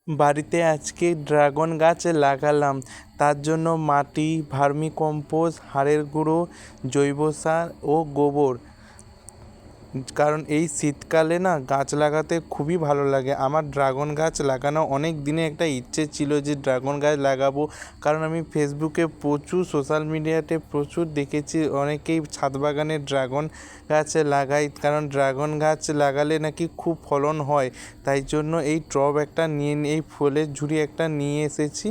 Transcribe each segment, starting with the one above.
বাড়িতে আজকে ড্রাগন গাছ লাগালাম, তার জন্য মাটি, ভার্মিকম্পোস্ট, হাড়ের গুঁড়ো, জৈব সার ও গোবর। কারণ এই শীতকালে না গাছ লাগাতে খুবই ভালো লাগে। আমার ড্রাগন গাছ লাগানো অনেক দিনে একটা ইচ্ছে ছিল যে ড্রাগন গাছ লাগাবো, কারণ আমি ফেসবুকে প্রচুর, সোশ্যাল মিডিয়াতে প্রচুর দেখেছি অনেকেই ছাদ বাগানে ড্রাগন গাছ লাগায়, কারণ ড্রাগন গাছ লাগালে নাকি খুব ফলন হয়। তাই জন্য এই টব একটা নিয়ে এই ফলের ঝুড়ি একটা নিয়ে এসেছি,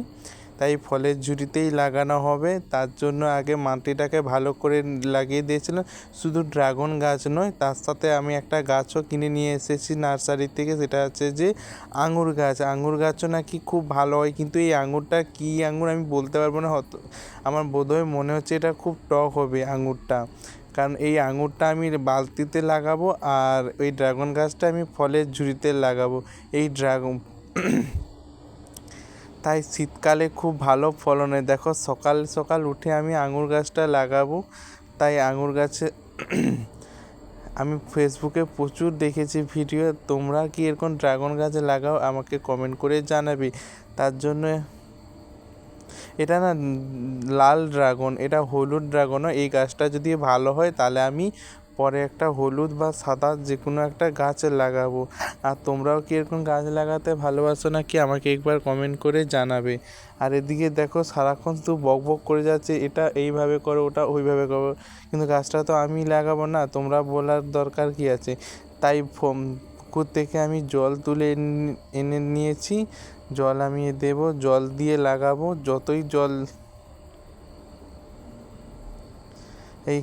তাই ফলের ঝুড়িতেই লাগানো হবে। তার জন্য আগে মাটিটাকে ভালো করে লাগিয়ে দিয়েছিলাম। শুধু ড্রাগন গাছ নয়, তার সাথে আমি একটা গাছও কিনে নিয়ে এসেছি নার্সারি থেকে, সেটা হচ্ছে যে আঙুর গাছ। আঙুর গাছও নাকি খুব ভালো হয়, কিন্তু এই আঙুরটা কী আঙুর আমি বলতে পারবো না। আমার বোধহয় মনে হচ্ছে এটা খুব টক হবে আঙুরটা, কারণ এই আঙুরটা আমি বালতিতে লাগাবো আর ওই ড্রাগন গাছটা আমি ফলের ঝুড়িতে লাগাবো। এই ড্রাগন তাই শীতকালে খুব ভালো ফলন হয়। দেখো, সকাল সকাল উঠে আমি আঙুর গাছটা লাগাবো। তাই আঙুর গাছে আমি ফেসবুকে প্রচুর দেখেছি ভিডিও। তোমরা কি এরকম ড্রাগন গাছ লাগাও? আমাকে কমেন্ট করে জানাবে। তার জন্য এটা না লাল ড্রাগন, এটা হলুদ ড্রাগনও। এই গাছটা যদি ভালো হয় তাহলে আমি পরে একটা হলুদ বা সাদা যে কোনো একটা গাছ লাগাবো। আর তোমরাও কি এরকম গাছ লাগাতে ভালোবাসো নাকি আমাকে একবার কমেন্ট করে জানাবে। আর এদিকে দেখো, সারাক্ষণ শুধু বক বক করে যাচ্ছে, এটা এইভাবে করো, ওটা ওইভাবে করো, কিন্তু গাছটা তো আমি লাগাবো না, তোমরা বলার দরকার কি আছে। তাই পুকুর থেকে আমি জল তুলে এনে নিয়েছি, জল আমি দেবো, জল দিয়ে লাগাবো। যতই জল এই